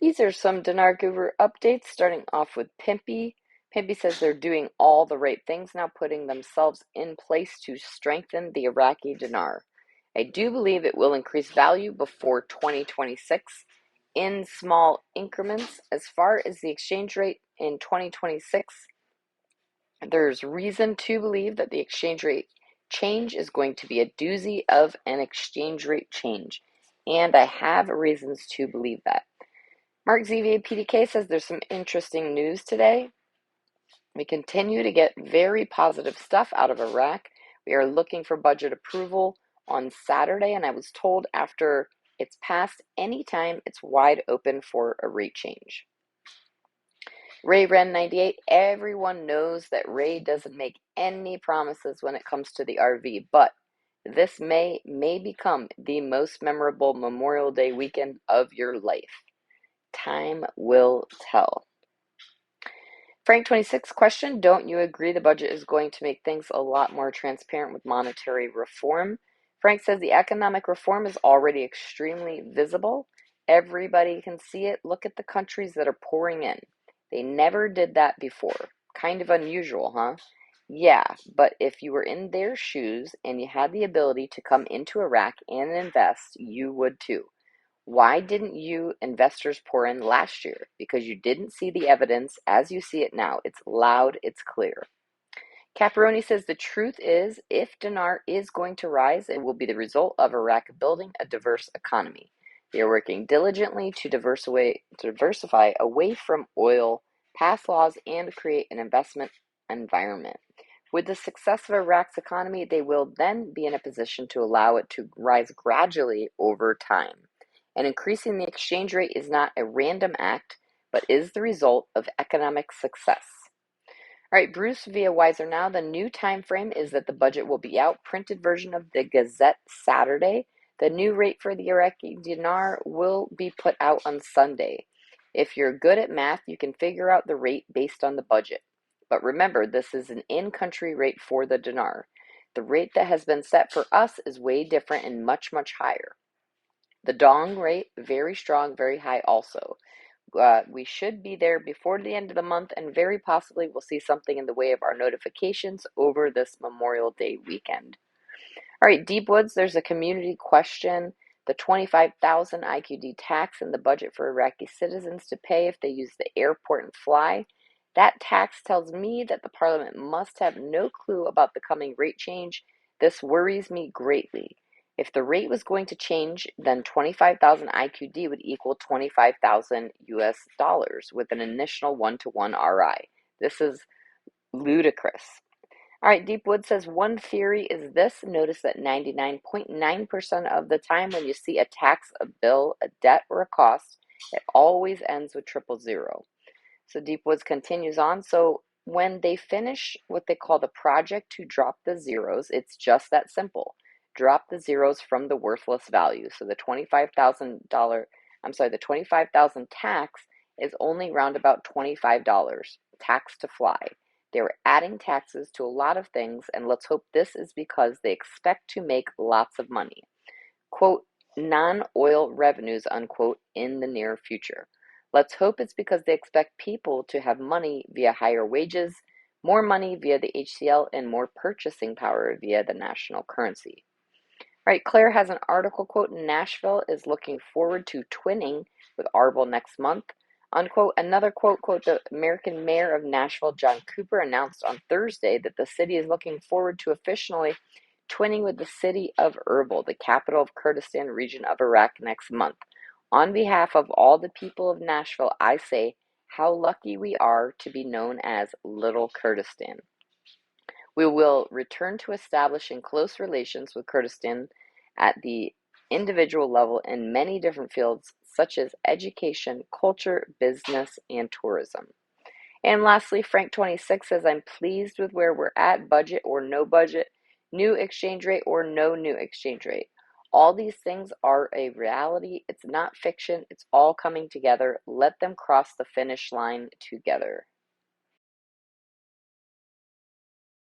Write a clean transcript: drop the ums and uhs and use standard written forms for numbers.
These are some Dinar Guru updates, starting off with Pimpy. Pimpy says they're doing all the right things now, putting themselves in place to strengthen the Iraqi dinar. I do believe it will increase value before 2026 in small increments. As far as the exchange rate in 2026, there's reason to believe that the exchange rate change is going to be a doozy of an exchange rate change, and I have reasons to believe that. Mark ZVA PDK says there's some interesting news today. We continue to get very positive stuff out of Iraq. We are looking for budget approval on Saturday, and I was told after it's passed, anytime it's wide open for a rate change. Ray Ren 98, everyone knows that Ray doesn't make any promises when it comes to the RV, but this may become the most memorable Memorial Day weekend of your life. Time will tell. Frank 26 question, don't you agree the budget is going to make things a lot more transparent with monetary reform? Frank says the economic reform is already extremely visible. Everybody can see it. Look at the countries that are pouring in. They never did that before. Kind of unusual, huh? Yeah, but if you were in their shoes and you had the ability to come into Iraq and invest, you would too. Why didn't you investors pour in last year? Because you didn't see the evidence as you see it now. It's loud, it's clear. Caparoni says the truth is, if dinar is going to rise, it will be the result of Iraq building a diverse economy. They are working diligently to diversify away from oil, pass laws, and create an investment environment. With the success of Iraq's economy, they will then be in a position to allow it to rise gradually over time. And increasing the exchange rate is not a random act, but is the result of economic success. All right, Bruce via Wiser Now. The new time frame is that the budget will be out. Printed version of the Gazette Saturday. The new rate for the Iraqi dinar will be put out on Sunday. If you're good at math, you can figure out the rate based on the budget. But remember, this is an in-country rate for the dinar. The rate that has been set for us is way different and much, much higher. The dong rate, very strong, very high also. We should be there before the end of the month, and very possibly we'll see something in the way of our notifications over this Memorial Day weekend. All right, Deep Woods, there's a community question. The 25,000 IQD tax in the budget for Iraqi citizens to pay if they use the airport and fly. That tax tells me that the parliament must have no clue about the coming rate change. This worries me greatly. If the rate was going to change, then 25,000 IQD would equal 25,000 US dollars with an initial 1-to-1 RI. This is ludicrous. All right, Deepwood says one theory is this. Notice that 99.9% of the time when you see a tax, a bill, a debt, or a cost, it always ends with 000. So Deepwoods continues on. So when they finish what they call the project to drop the zeros, it's just that simple. Drop the zeros from the worthless value. So the the 25,000 tax is only around about $25 tax to fly. They were adding taxes to a lot of things, and let's hope this is because they expect to make lots of money. Quote, non-oil revenues, unquote, in the near future. Let's hope it's because they expect people to have money via higher wages, more money via the HCL, and more purchasing power via the national currency. All right, Claire has an article, quote, Nashville is looking forward to twinning with Arbel next month, unquote. Another quote, the American mayor of Nashville, John Cooper, announced on Thursday that the city is looking forward to officially twinning with the city of Erbil, the capital of Kurdistan region of Iraq, next month. On behalf of all the people of Nashville, I say how lucky we are to be known as Little Kurdistan. We will return to establishing close relations with Kurdistan at the individual level in many different fields such as education, culture, business, and tourism. And lastly, Frank 26 says, I'm pleased with where we're at, budget or no budget, new exchange rate or no new exchange rate. All these things are a reality. It's not fiction. It's all coming together. Let them cross the finish line together.